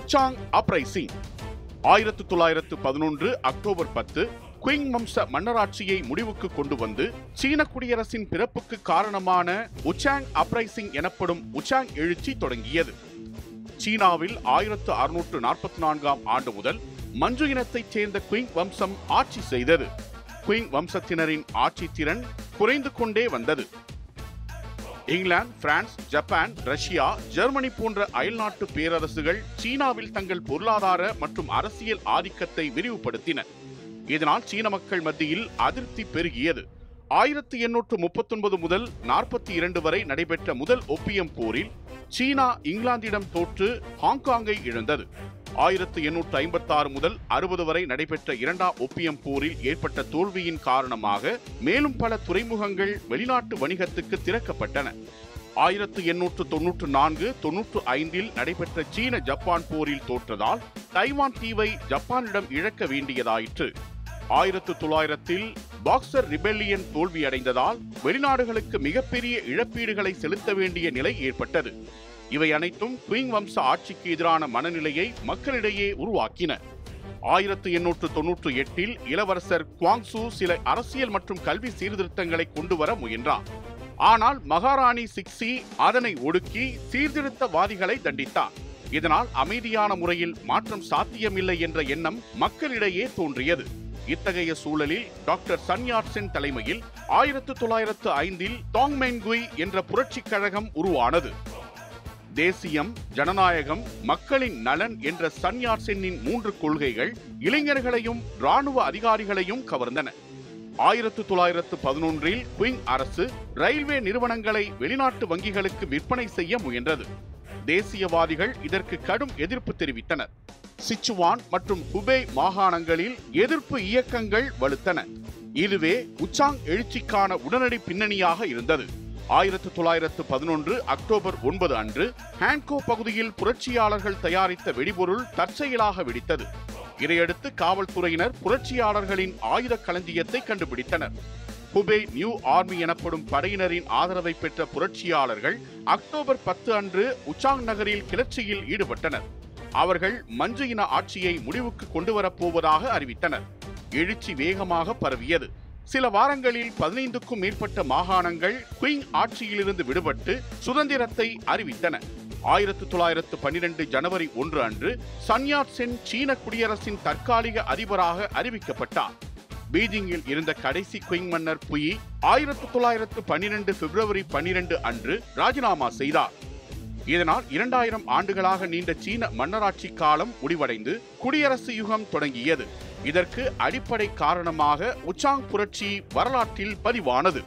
உச்சாங் uprising 1911 October 10 குயிங் வம்ச மன்னராட்சியை முடிவுக்கு கொண்டு வந்து சீன குடியரசின் பிறப்புக்கு காரணமான உச்சாங் அப்ரைசிங் எனப்படும் உச்சாங் எழுச்சி தொடங்கியது. சீனாவில் 1644 ஆண்டு முதல் மஞ்சு இனத்தைச் சேர்ந்த குயிங் வம்சம் ஆட்சி செய்தது. குயிங் வம்சத்தினரின் ஆட்சி திறன் குறைந்து கொண்டே வந்தது. England, France, Japan, Russia, Germany போன்ற அயல்நாட்டு பேரரசுகள் சீனாவில் தங்கள் பொருளாதார மற்றும் அரசியல் ஆதிக்கத்தை விரிவுபடுத்தின. இதனால் சீன மக்கள் மத்தியில் அதிருப்தி பெருகியது. 1839 முதல் 42 வரை நடைபெற்ற முதல் ஒப்பியம் போரில் சீனா இங்கிலாந்திடம் தோற்று ஹாங்காங்கை இழந்தது. 1856 முதல் 60 வரை நடைபெற்ற இரண்டாம் ஒப்பியம் போரில் ஏற்பட்ட தோல்வியின் காரணமாக மேலும் பல துறைமுகங்கள் வெளிநாட்டு வணிகத்துக்கு திறக்கப்பட்டன. 1894-95 நடைபெற்ற சீன ஜப்பான் போரில் தோற்றதால் தைவான் தீவை ஜப்பானிடம் இழக்க வேண்டியதாயிற்று. 1900 பாக்சர் ரிபெல்லியன் தோல்வியடைந்ததால் வெளிநாடுகளுக்கு மிகப்பெரிய இழப்பீடுகளை செலுத்த வேண்டிய நிலை ஏற்பட்டது. இவை அனைத்தும் குயிங் வம்ச ஆட்சிக்கு எதிரான மனநிலையை மக்களிடையே உருவாக்கின. 1898 இளவரசர் குவாங்சு சில அரசியல் மற்றும் கல்வி சீர்திருத்தங்களை கொண்டு வர முயன்றார். ஆனால் மகாராணி சிக்சி அதனை ஒடுக்கி சீர்திருத்தவாதிகளை தண்டித்தார். இதனால் அமைதியான முறையில் மாற்றம் சாத்தியமில்லை என்ற எண்ணம் மக்களிடையே தோன்றியது. இத்தகைய சூழலில் டாக்டர் சன் யாட் சென் தலைமையில் 1905 தாங்மென்குய் என்ற புரட்சிக் கழகம் உருவானது. தேசியம், ஜனநாயகம், மக்களின் நலன் என்ற சன் யாட் சென்னின் 3 கொள்கைகள் இளைஞர்களையும் இராணுவ அதிகாரிகளையும் கவர்ந்தன. 1911 குயிங் அரசு ரயில்வே நிறுவனங்களை வெளிநாட்டு வங்கிகளுக்கு விற்பனை செய்ய முயன்றது. தேசியவாதிகள் இதற்கு கடும் எதிர்ப்பு தெரிவித்தனர். சிச்சுவான் மற்றும் ஹுபே மாகாணங்களில் எதிர்ப்பு இயக்கங்கள் வலுத்தன. இதுவே உச்சாங் எழுச்சிக்கான உடனடி பின்னணியாக இருந்தது. 1911 அக்டோபர் 9 அன்று ஹான்கோ பகுதியில் புரட்சியாளர்கள் தயாரித்த வெடிபொருள் தற்செயலாக வெடித்தது. இதையடுத்து காவல்துறையினர் புரட்சியாளர்களின் ஆயுத களஞ்சியத்தை கண்டுபிடித்தனர். ஹுபே நியூ ஆர்மி எனப்படும் படையினரின் ஆதரவை பெற்ற புரட்சியாளர்கள் அக்டோபர் 10 அன்று உச்சாங் நகரில் கிளர்ச்சியில் ஈடுபட்டனர். அவர்கள் மஞ்சு இன ஆட்சியை முடிவுக்கு கொண்டு வரப்போவதாக அறிவித்தனர். எழுச்சி வேகமாக பரவியது. சில வாரங்களில் 15க்கும் மேற்பட்ட மாகாணங்கள் குயிங் ஆட்சியிலிருந்து விடுபட்டு சுதந்திரத்தை அறிவித்தன. 1912 ஜனவரி 1 அன்று சன் யாட் சென் சீன குடியரசின் தற்காலிக அதிபராக அறிவிக்கப்பட்டார். பீஜிங்கில் இருந்த கடைசி குயிங் மன்னர் புயி 1912 பிப்ரவரி 12 அன்று ராஜினாமா செய்தார். இதனால் 2000 ஆண்டுகளாக நீண்ட சீன மன்னராட்சி காலம் முடிவடைந்து குடியரசு யுகம் தொடங்கியது. இதற்கு அடிப்படை காரணமாக உச்சாங் புரட்சி வரலாற்றில் பதிவானது.